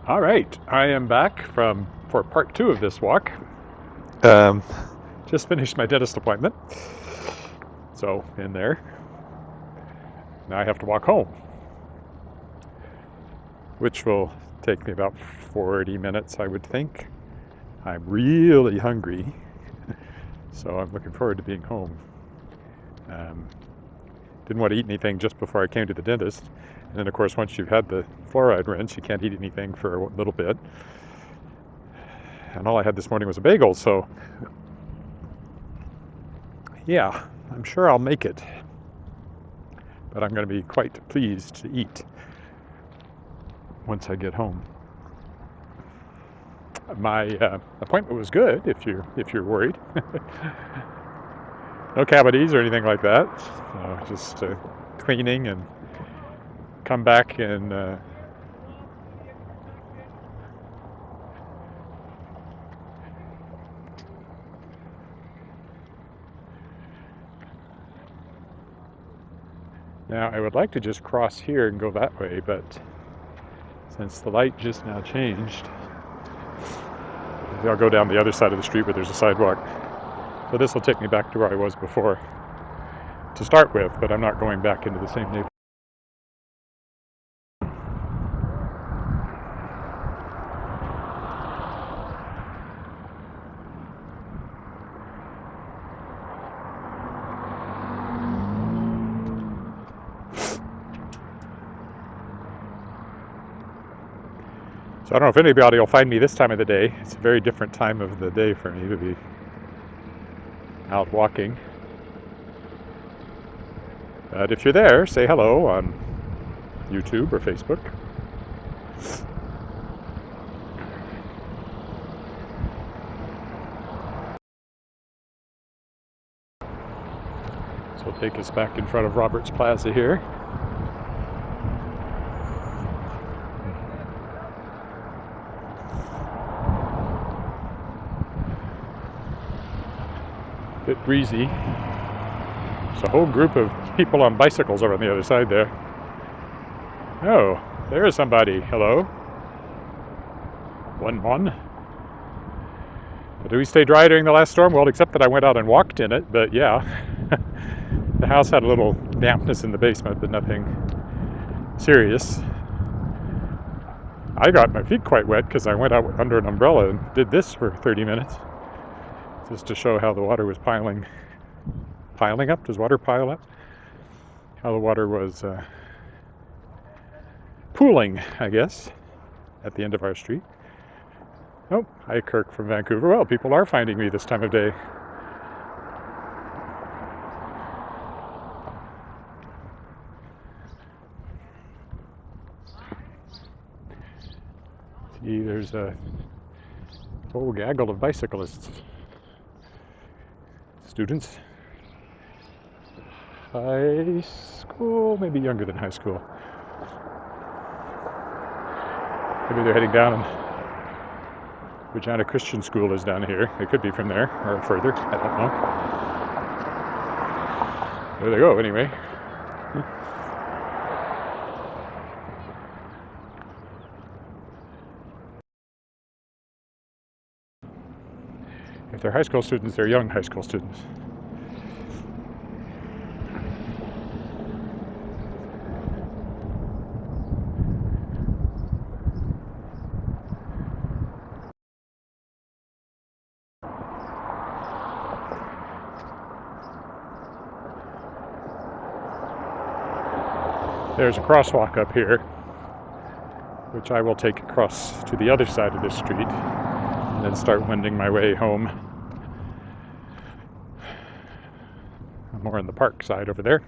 All right, I am back for part two of this walk. Um, just finished my dentist appointment, so in there. Now I have to walk home, which will take me about 40 minutes, I would think. I'm really hungry, so I'm looking forward to being home. Um, didn't want to eat anything just before I came to the dentist. And then, of course, once you've had the fluoride rinse, you can't eat anything for a little bit. And all I had this morning was a bagel, so yeah, I'm sure I'll make it. But I'm going to be quite pleased to eat once I get home. My appointment was good. If you're worried, no cavities or anything like that. Just cleaning and come back and now I would like to just cross here and go that way, but since the light just now changed, maybe I'll go down the other side of the street where there's a sidewalk. So this will take me back to where I was before to start with, but I'm not going back into the same neighborhood. So I don't know if anybody will find me this time of the day. It's a very different time of the day for me to be out walking. But if you're there, say hello on YouTube or Facebook. So we'll take us back in front of Roberts Plaza here. Bit breezy. There's a whole group of people on bicycles over on the other side there. Oh, there is somebody. Hello. One. Did we stay dry during the last storm? Well, except that I went out and walked in it, but yeah. The house had a little dampness in the basement, but nothing serious. I got my feet quite wet because I went out under an umbrella and did this for 30 minutes, just to show how the water was piling up. Does water pile up? How the water was pooling, I guess, at the end of our street. Oh, hi Kirk from Vancouver. Well, people are finding me this time of day. See, there's a whole gaggle of bicyclists. Students. High school, maybe younger than high school. Maybe they're heading down, and Regina Christian School is down here. It could be from there or further. I don't know. There they go, anyway. If they're high school students, they're young high school students. There's a crosswalk up here, which I will take across to the other side of this street and then start wending my way home. I'm more on the park side over there.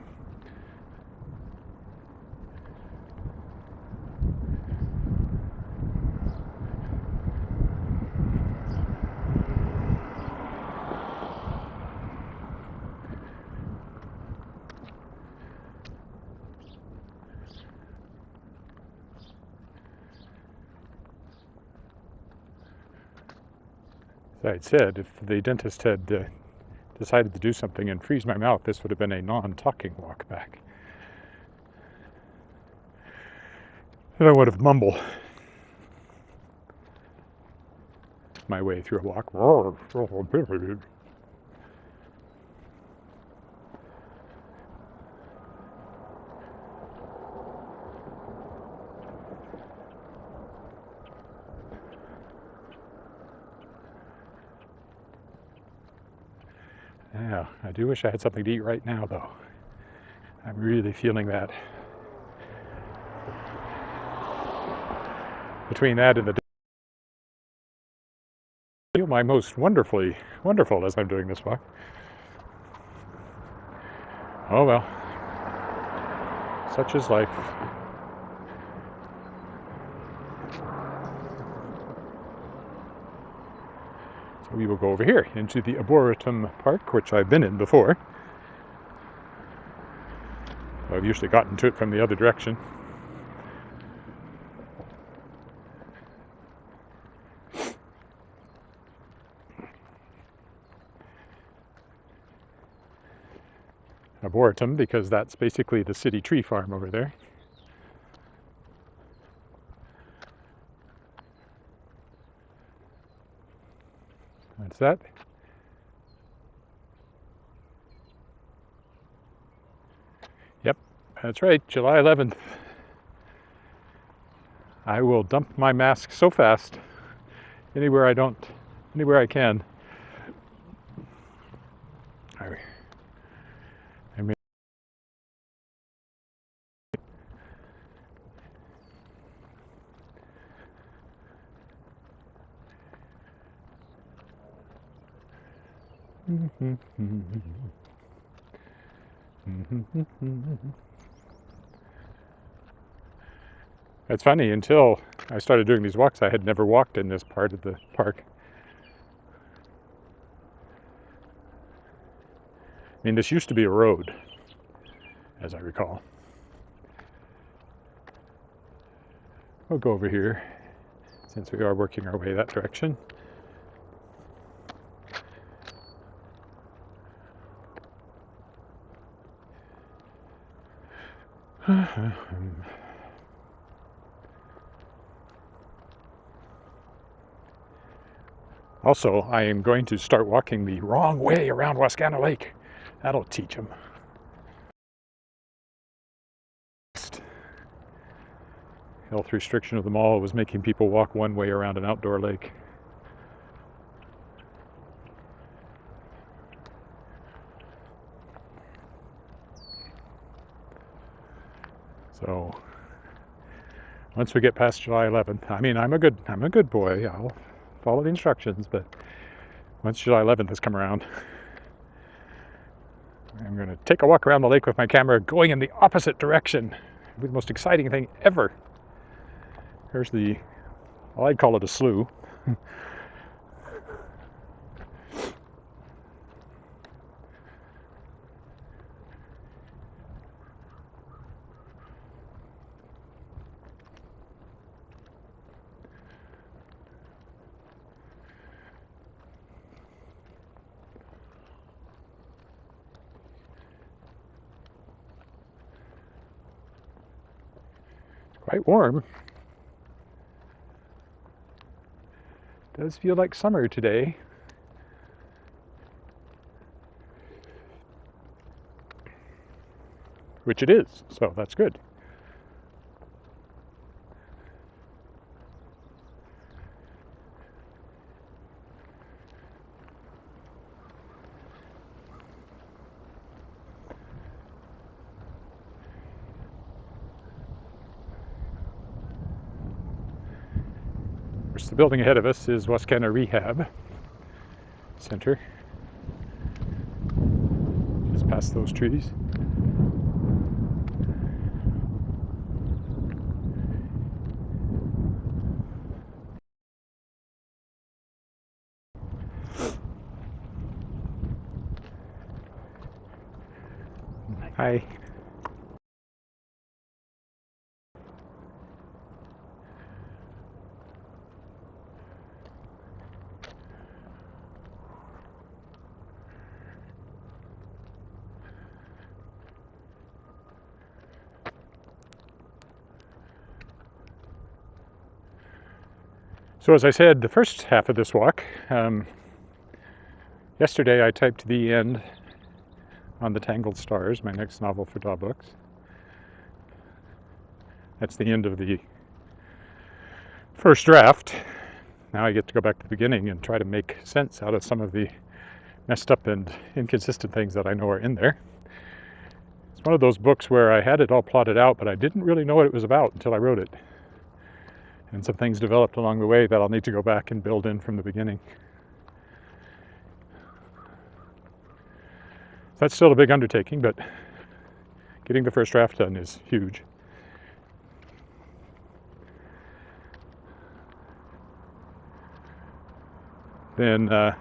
As I said, if the dentist had decided to do something and freeze my mouth, this would have been a non-talking walk back. And I would have mumbled. pace my way through a walk. Yeah, I do wish I had something to eat right now, though. I'm really feeling that. Between that and the I feel my most wonderful as I'm doing this walk. Oh well, such is life. So we will go over here into the Arboretum Park, which I've been in before. I've usually gotten to it from the other direction. Arboretum, because that's basically the city tree farm over there. That's that. Yep, that's right, July 11th. I will dump my mask so fast, anywhere I can. I mean, it's funny, until I started doing these walks, I had never walked in this part of the park. I mean, this used to be a road, as I recall. We'll go over here, since we are working our way that direction. Also, I am going to start walking the wrong way around Wascana Lake. That'll teach them. Health restriction of the mall was making people walk one way around an outdoor lake. So once we get past July 11th, I mean, I'm a good boy. I'll follow the instructions, but once July 11th has come around, I'm going to take a walk around the lake with my camera going in the opposite direction. It'll be the most exciting thing ever. Here's well, I'd call it a slough. Quite warm. Does feel like summer today. Which it is, so that's good. The building ahead of us is Wascana Rehab Center. Just past those trees. Hi. So as I said, the first half of this walk, yesterday I typed the end on The Tangled Stars, my next novel for Daw Books. That's the end of the first draft. Now I get to go back to the beginning and try to make sense out of some of the messed up and inconsistent things that I know are in there. It's one of those books where I had it all plotted out, but I didn't really know what it was about until I wrote it. And some things developed along the way that I'll need to go back and build in from the beginning. That's still a big undertaking, but getting the first draft done is huge. Then I'm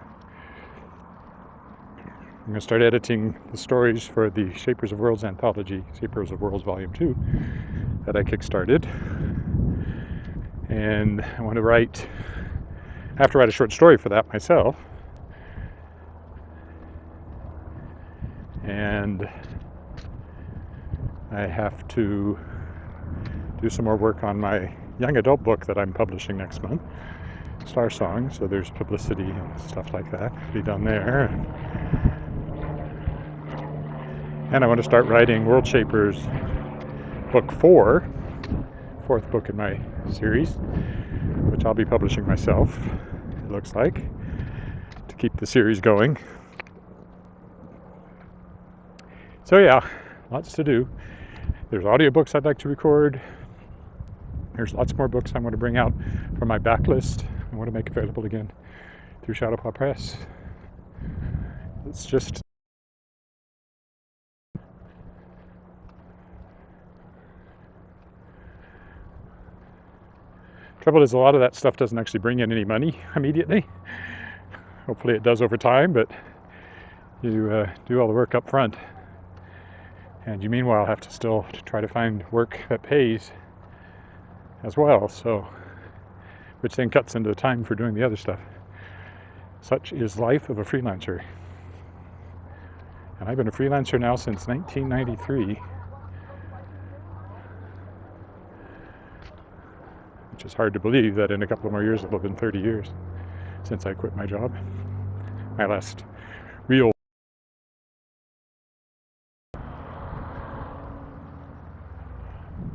going to start editing the stories for the Shapers of Worlds anthology, Shapers of Worlds Volume 2, that I kickstarted. And I want to have to write a short story for that myself. And I have to do some more work on my young adult book that I'm publishing next month, Star Song. So there's publicity and stuff like that to be done there. And I want to start writing World Shapers Book 4, fourth book in my series, which I'll be publishing myself, it looks like, to keep the series going. So yeah, lots to do. There's audiobooks I'd like to record. There's lots more books I want to bring out from my backlist. I want to make available again through Shadowpaw Press. It's just trouble is a lot of that stuff doesn't actually bring in any money immediately. Hopefully it does over time, but you do all the work up front. And you meanwhile have to still try to find work that pays as well, so which then cuts into the time for doing the other stuff. Such is life of a freelancer. And I've been a freelancer now since 1993. Which is hard to believe that in a couple of more years it'll have been 30 years since I quit my job. My last real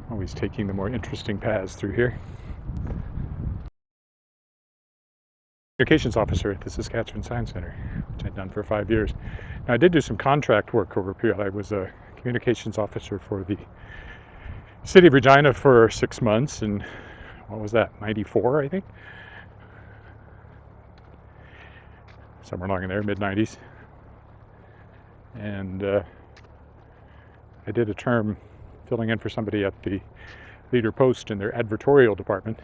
always taking the more interesting paths through here. Communications officer at the Saskatchewan Science Center, which I'd done for 5 years. Now I did do some contract work over a period. I was a communications officer for the city of Regina for 6 months, and what was that, 94, I think? Somewhere along in there, mid-90s. And I did a term filling in for somebody at the leader post in their advertorial department.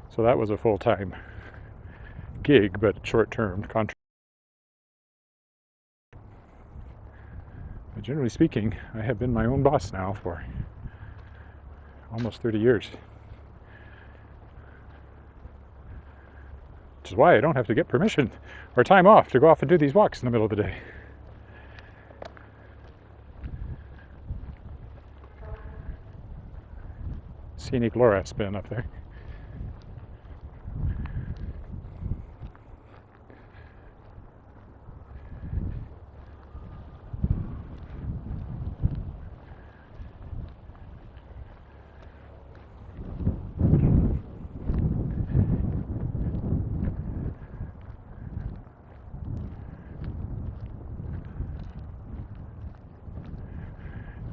So that was a full-time gig, but short-term contract. But generally speaking, I have been my own boss now for almost 30 years. Which is why I don't have to get permission or time off to go off and do these walks in the middle of the day. Scenic Laura spin up there.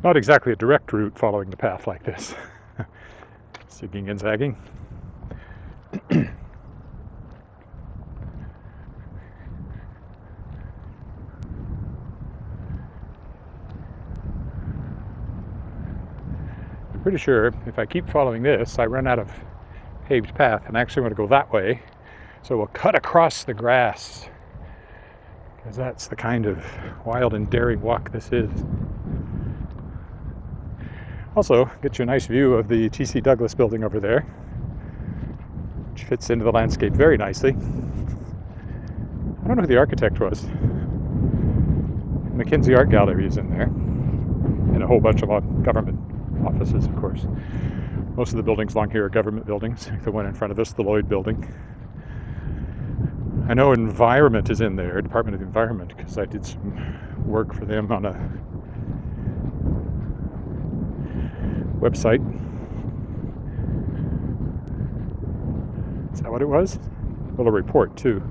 Not exactly a direct route following the path like this. Zigging and zagging. I'm pretty sure if I keep following this, I run out of paved path and I actually want to go that way. So we'll cut across the grass, because that's the kind of wild and daring walk this is. Also, get you a nice view of the T.C. Douglas building over there, which fits into the landscape very nicely. I don't know who the architect was. McKinsey Art Gallery is in there, and a whole bunch of government offices, of course. Most of the buildings along here are government buildings. The one in front of us, the Lloyd building. I know Environment is in there, Department of the Environment, because I did some work for them on a website. Is that what it was? Well, a report too.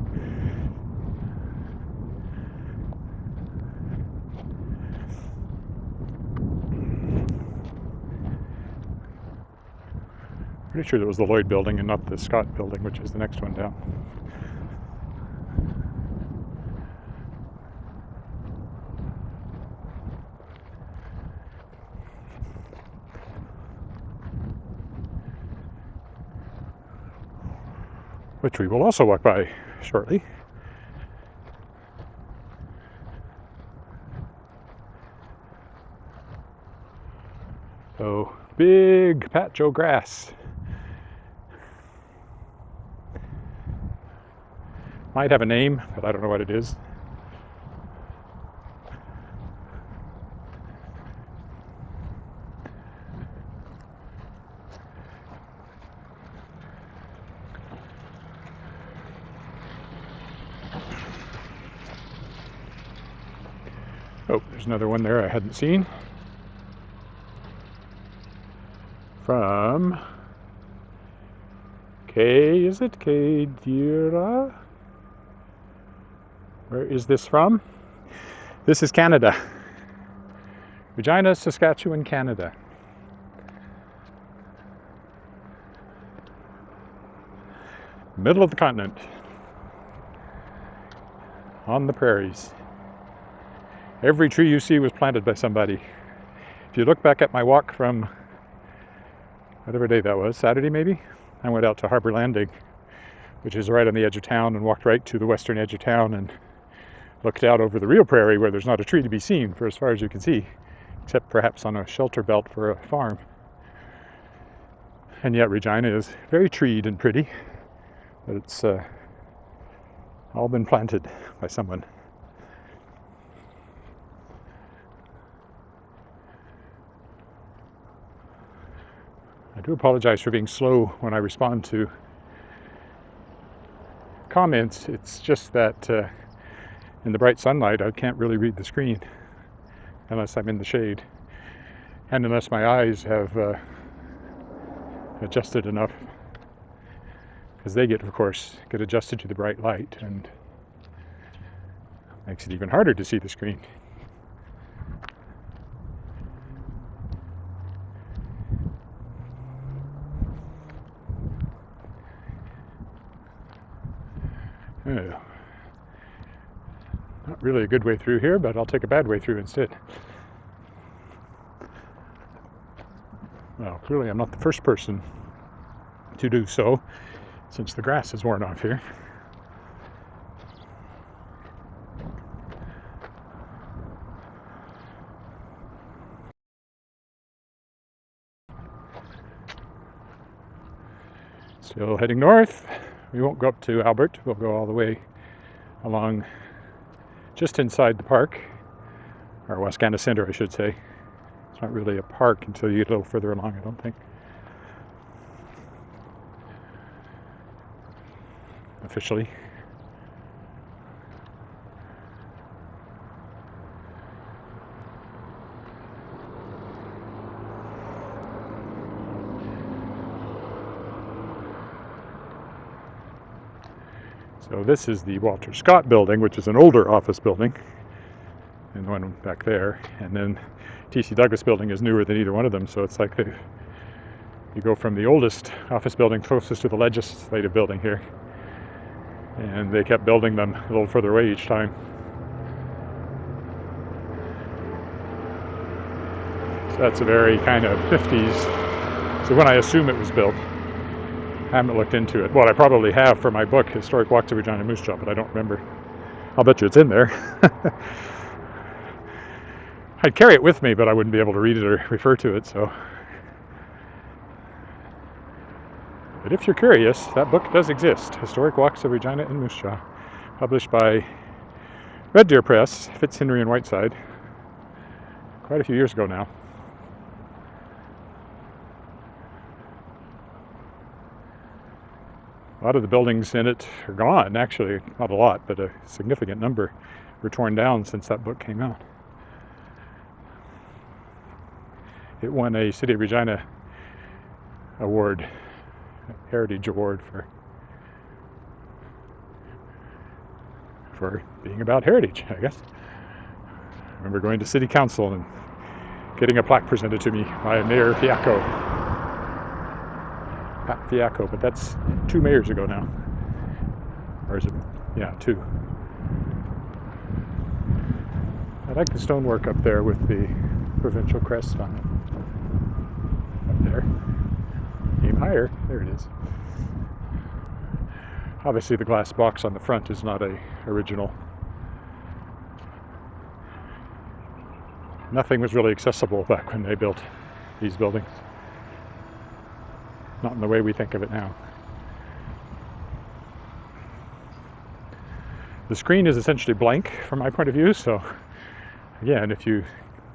Pretty sure that was the Lloyd building and not the Scott building, which is the next one down. Which we will also walk by shortly. So, big patch of grass. Might have a name, but I don't know what it is. Oh, there's another one there I hadn't seen. From is it Kadira? Where is this from? This is Canada. Regina, Saskatchewan, Canada. Middle of the continent. On the prairies. Every tree you see was planted by somebody. If you look back at my walk from whatever day that was, Saturday maybe, I went out to Harbor Landing, which is right on the edge of town, and walked right to the western edge of town and looked out over the real prairie where there's not a tree to be seen for as far as you can see, except perhaps on a shelter belt for a farm. And yet Regina is very treed and pretty, but it's all been planted by someone. I do apologize for being slow when I respond to comments. It's just that in the bright sunlight I can't really read the screen unless I'm in the shade, and unless my eyes have adjusted enough, because they get adjusted to the bright light, and makes it even harder to see the screen. Oh. Not really a good way through here, but I'll take a bad way through instead. Well, clearly I'm not the first person to do so, since the grass is worn off here. Still heading north. We won't go up to Albert. We'll go all the way along just inside the park, or Wascana Center, I should say. It's not really a park until you get a little further along, I don't think. Officially. So this is the Walter Scott building, which is an older office building, and the one back there. And then T.C. Douglas building is newer than either one of them, so it's like you go from the oldest office building closest to the legislative building here, and they kept building them a little further away each time. So that's a very kind of 50s, so when I assume it was built. I haven't looked into it. Well, I probably have for my book, Historic Walk to Regina Moose Jaw, but I don't remember. I'll bet you it's in there. I'd carry it with me, but I wouldn't be able to read it or refer to it, so. But if you're curious, that book does exist. Historic Walks of Regina and Moose Jaw, published by Red Deer Press, Fitzhenry and Whiteside, quite a few years ago now. A lot of the buildings in it are gone, actually. Not a lot, but a significant number were torn down since that book came out. It won a City of Regina award, Heritage Award for being about heritage, I guess. I remember going to City Council and getting a plaque presented to me by Mayor Pat Fiacco, but that's 2 mayors ago now. Or is it? Yeah, 2. I like the stonework up there with the provincial crest on it. Up there. Aim higher. There it is. Obviously the glass box on the front is not a original. Nothing was really accessible back when they built these buildings. Not in the way we think of it now. The screen is essentially blank from my point of view, so again, if you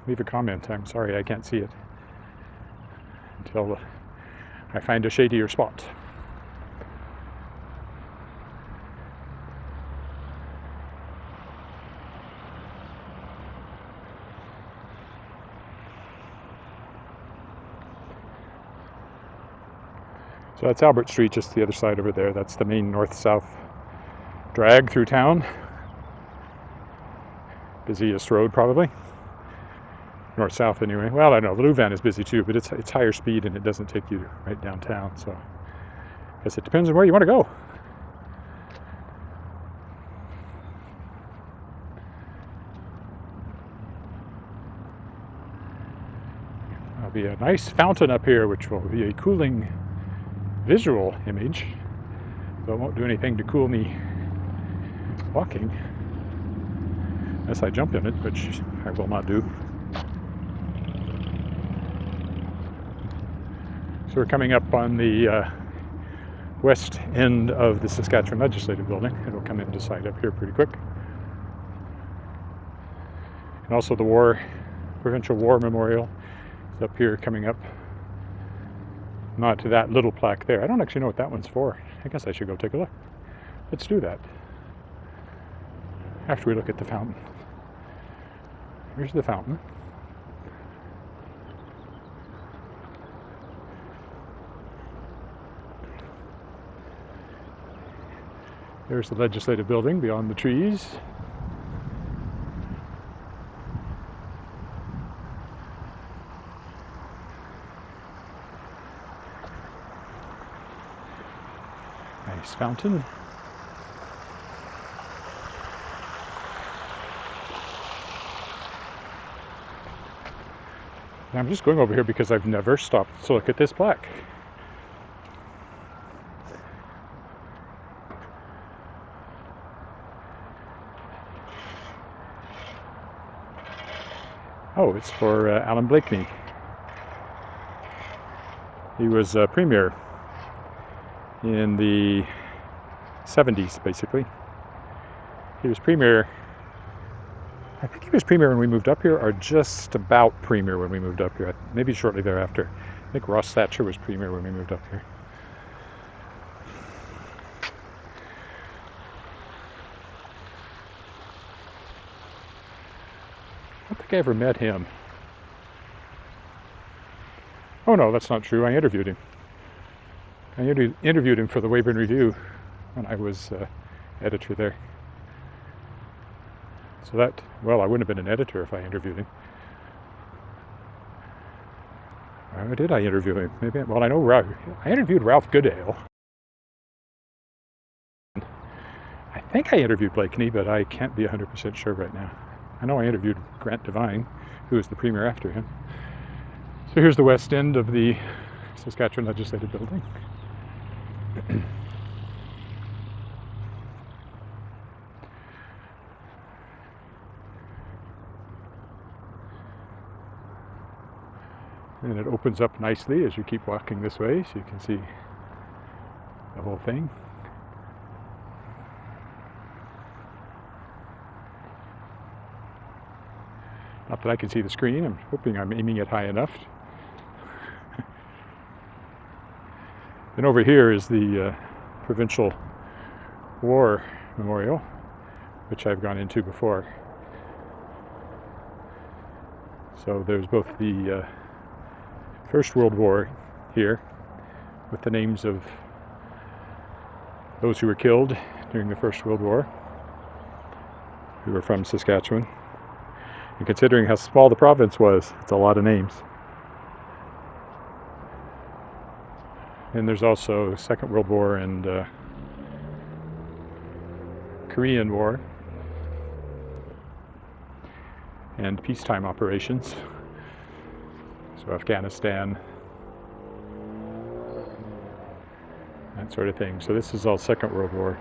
leave a comment, I'm sorry I can't see it until I find a shadier spot. So that's Albert Street, just the other side over there. That's the main north-south drag through town. Busiest road, probably. North-south, anyway. Well, I don't know. The Louvain is busy too, but it's higher speed and it doesn't take you right downtown. So I guess it depends on where you want to go. There'll be a nice fountain up here, which will be a cooling visual image, but it won't do anything to cool me walking unless I jump in it, which I will not do. So we're coming up on the west end of the Saskatchewan Legislative Building. It'll come into sight up here pretty quick. And also the Provincial War Memorial is up here coming up. Not to that little plaque there. I don't actually know what that one's for. I guess I should go take a look. Let's do that after we look at the fountain. Here's the fountain. There's the Legislative Building beyond the trees. Nice fountain. And I'm just going over here because I've never stopped to look at this plaque. Oh, it's for Alan Blakeney. He was premier in the 70s, basically. He was premier, I think he was premier when we moved up here, or just about premier when we moved up here, maybe shortly thereafter. I think Ross Thatcher was premier when we moved up here. I don't think I ever met him. Oh no, that's not true. I interviewed him. I interviewed him for the Weyburn Review when I was editor there. So that, well, I wouldn't have been an editor if I interviewed him. Or did I interview him? Maybe. Well, I know Ralph. I interviewed Ralph Goodale. I think I interviewed Blakeney, but I can't be 100% sure right now. I know I interviewed Grant Devine, who was the premier after him. So here's the west end of the Saskatchewan Legislative Building. And it opens up nicely as you keep walking this way, so you can see the whole thing. Not that I can see the screen. I'm hoping I'm aiming it high enough. And over here is the Provincial War Memorial, which I've gone into before. So there's both the First World War here, with the names of those who were killed during the First World War, who were from Saskatchewan. And considering how small the province was, it's a lot of names. And there's also Second World War and Korean War and peacetime operations. So Afghanistan, that sort of thing. So this is all Second World War.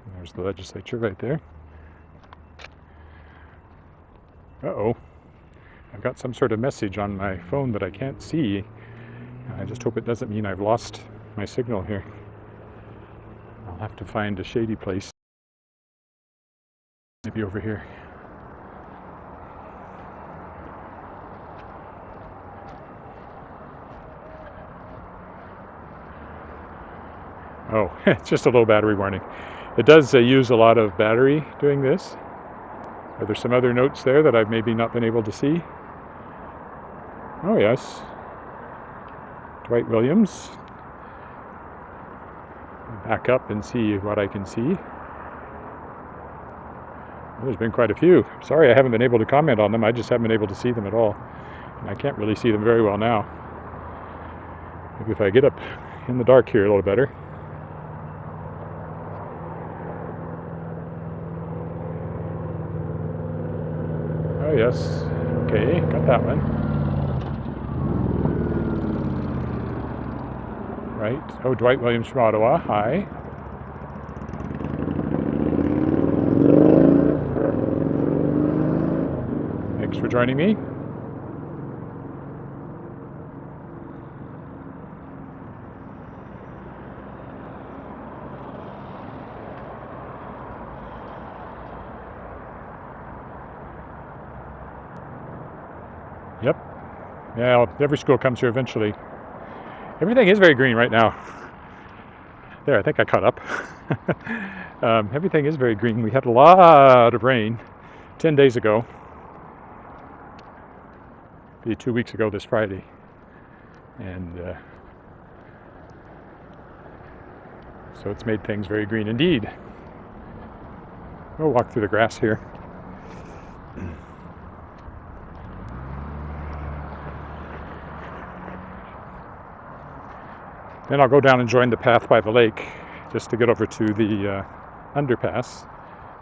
And there's the legislature right there. Uh-oh. I've got some sort of message on my phone that I can't see. I just hope it doesn't mean I've lost my signal here. I'll have to find a shady place. Maybe over here. Oh, it's just a low battery warning. It does use a lot of battery doing this. Are there some other notes there that I've maybe not been able to see? Oh yes. Dwight Williams. Back up and see what I can see. Well, there's been quite a few. Sorry I haven't been able to comment on them. I just haven't been able to see them at all. And I can't really see them very well now. Maybe if I get up in the dark here a little better. Oh yes. Okay, got that one. Right. Oh, Dwight Williams from Ottawa. Hi. Thanks for joining me. Yep. Yeah, every school comes here eventually. Everything is very green right now. There, I think I caught up. Everything is very green. We had a lot of rain 10 days ago. Be 2 weeks ago this Friday. And so it's made things very green indeed. We'll walk through the grass here. Then I'll go down and join the path by the lake just to get over to the underpass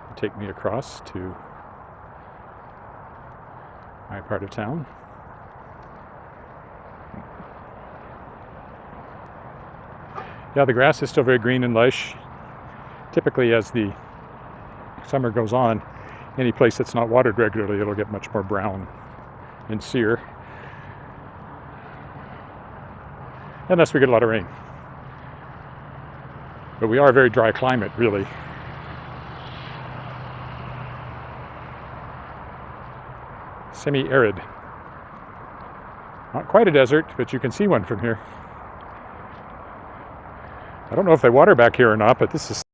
and take me across to my part of town. Yeah, the grass is still very green and lush. Typically, as the summer goes on, any place that's not watered regularly, it'll get much more brown and sere. Unless we get a lot of rain. But we are a very dry climate, really. Semi-arid. Not quite a desert, but you can see one from here. I don't know if they water back here or not, but this is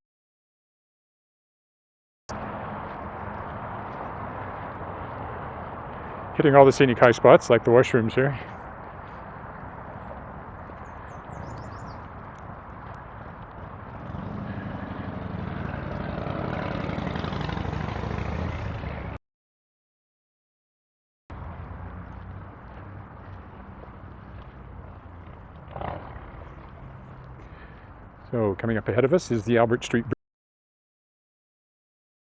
hitting all the scenic high spots, like the washrooms here. So coming up ahead of us is the Albert Street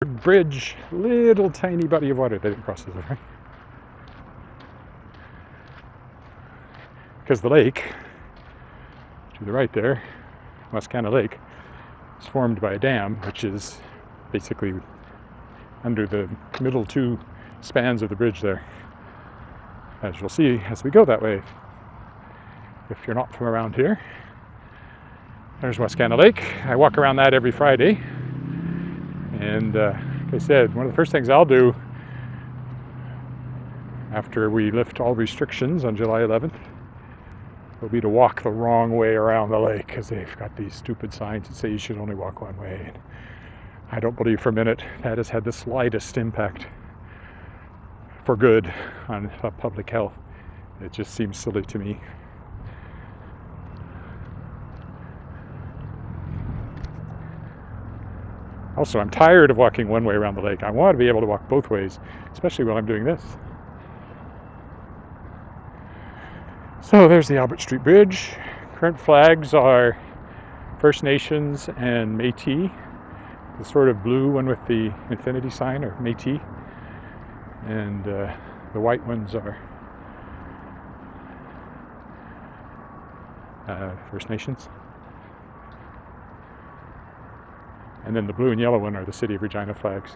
Bridge. Little tiny body of water that it crosses over. Because the lake, to the right there, Wascana Lake, is formed by a dam, which is basically under the middle two spans of the bridge there. As you'll see as we go that way, if you're not from around here. There's Wascana Lake. I walk around that every Friday. And like I said, one of the first things I'll do after we lift all restrictions on July 11th, will be to walk the wrong way around the lake, because they've got these stupid signs that say you should only walk one way. And I don't believe for a minute that has had the slightest impact for good on public health. It just seems silly to me. Also, I'm tired of walking one way around the lake. I want to be able to walk both ways, especially while I'm doing this. So there's the Albert Street Bridge. Current flags are First Nations and Métis. The sort of blue one with the infinity sign are Métis. And the white ones are First Nations. And then the blue and yellow one are the City of Regina flags.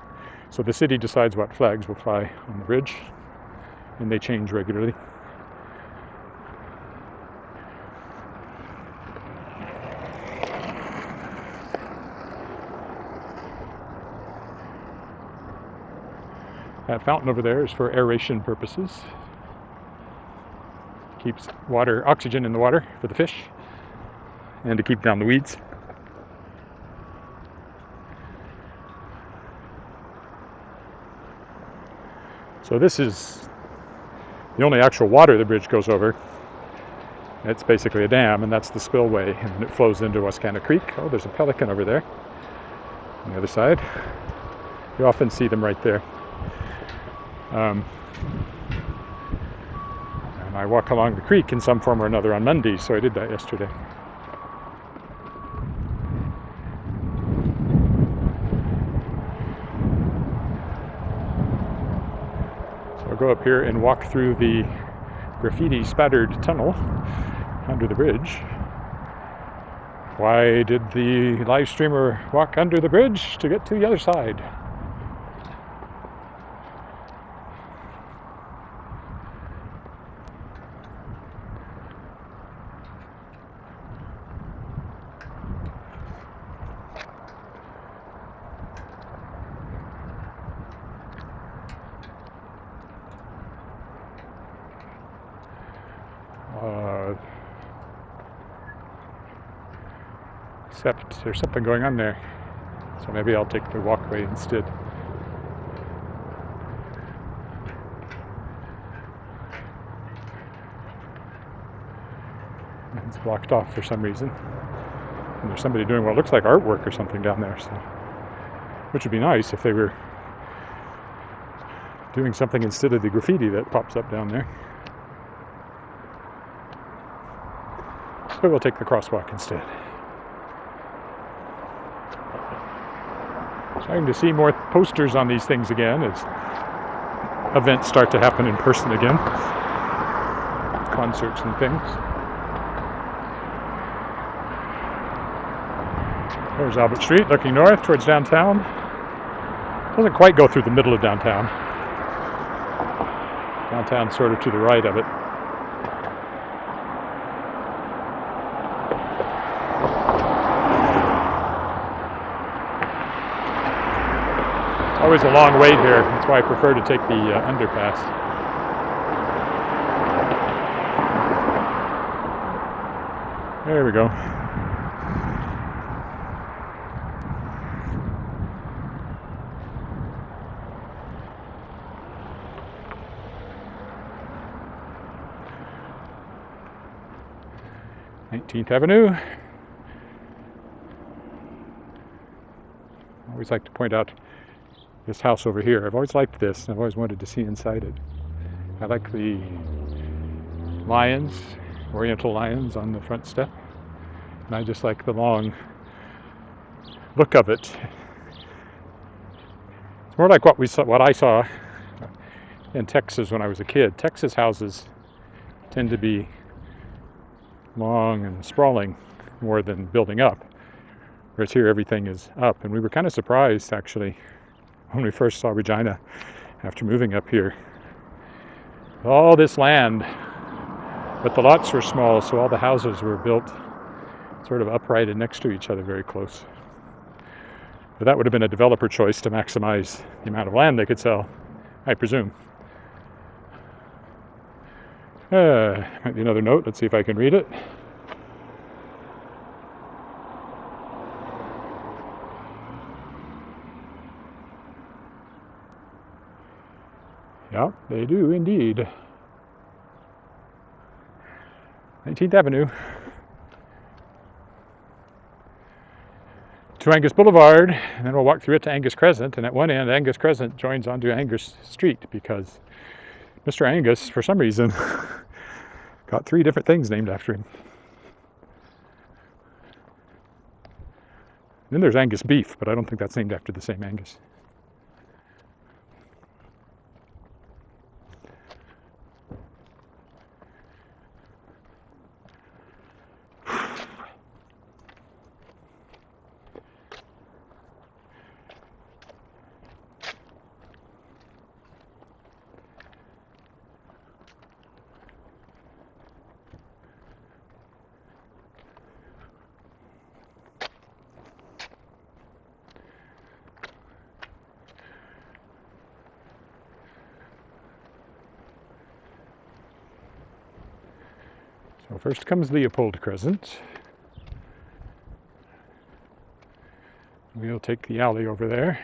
So the city decides what flags will fly on the bridge, and they change regularly. That fountain over there is for aeration purposes. Keeps oxygen in the water for the fish, and to keep down the weeds. So this is the only actual water the bridge goes over. It's basically a dam, and that's the spillway, and it flows into Wascana Creek. Oh, there's a pelican over there on the other side. You often see them right there. And I walk along the creek in some form or another on Mondays, so I did that yesterday. I'll go up here and walk through the graffiti spattered tunnel under the bridge. Why did the live streamer walk under the bridge? To get to the other side. Except there's something going on there, so maybe I'll take the walkway instead. It's blocked off for some reason, and there's somebody doing what looks like artwork or something down there, so which would be nice if they were doing something instead of the graffiti that pops up down there. So we'll take the crosswalk instead. Starting to see more posters on these things again as events start to happen in person again. Concerts and things. There's Albert Street looking north towards downtown. Doesn't quite go through the middle of downtown. Downtown's sort of to the right of it. Always a long wait here. That's why I prefer to take the underpass. There we go. Nineteenth Avenue. I always like to point out this house over here. I've always liked this, and I've always wanted to see inside it. I like the lions, oriental lions on the front step, and I just like the long look of it. It's more like what I saw in Texas when I was a kid. Texas houses tend to be long and sprawling more than building up, whereas here everything is up, and we were kind of surprised actually when we first saw Regina after moving up here. All this land, but the lots were small, so all the houses were built sort of uprighted next to each other, very close. But that would have been a developer choice to maximize the amount of land they could sell, I presume. Might be another note. Let's see if I can read it. Yeah, they do indeed. 19th Avenue. To Angus Boulevard, and then we'll walk through it to Angus Crescent, and at one end Angus Crescent joins onto Angus Street because Mr. Angus, for some reason, got 3 different things named after him. Then there's Angus Beef, but I don't think that's named after the same Angus. So first comes Leopold Crescent. We'll take the alley over there.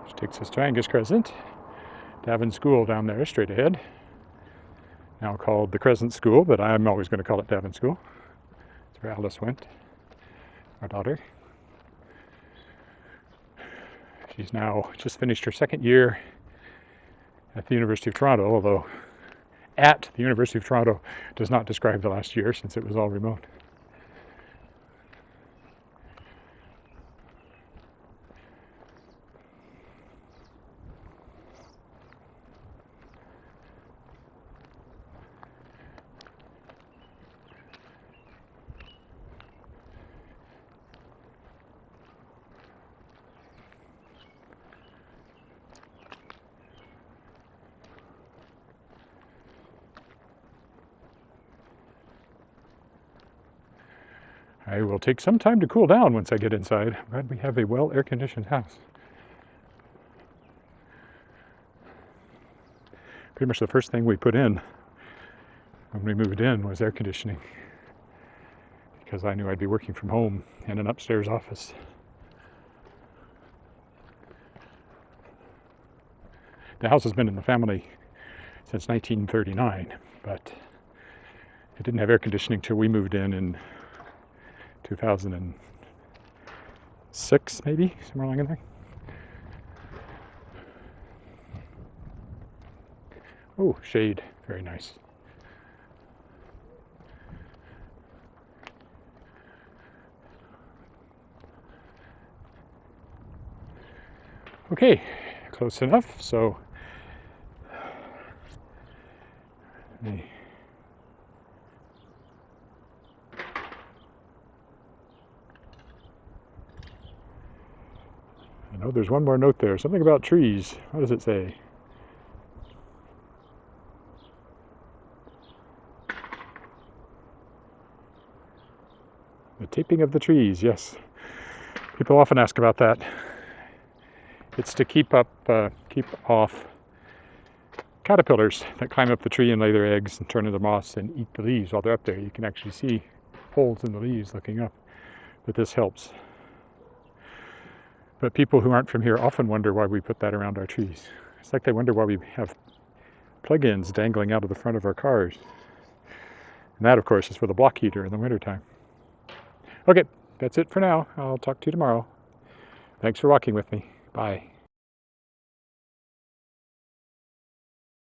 Which takes us to Angus Crescent. Davin School down there, straight ahead. Now called the Crescent School, but I'm always going to call it Davin School. That's where Alice went, our daughter. She's now just finished her 2nd year at the University of Toronto, although at the University of Toronto does not describe the last year since it was all remote. I will take some time to cool down once I get inside. I'm glad we have a well air-conditioned house. Pretty much the first thing we put in when we moved in was air conditioning, because I knew I'd be working from home in an upstairs office. The house has been in the family since 1939, but it didn't have air conditioning till we moved in 2006, maybe, somewhere along in there. Oh, shade, very nice. Okay, close enough, so I know there's one more note there, something about trees. What does it say? The taping of the trees, yes. People often ask about that. It's to keep off caterpillars that climb up the tree and lay their eggs and turn into moths and eat the leaves while they're up there. You can actually see holes in the leaves looking up, but this helps. But people who aren't from here often wonder why we put that around our trees. It's like they wonder why we have plug-ins dangling out of the front of our cars. And that, of course, is for the block heater in the wintertime. Okay, that's it for now. I'll talk to you tomorrow. Thanks for walking with me. Bye.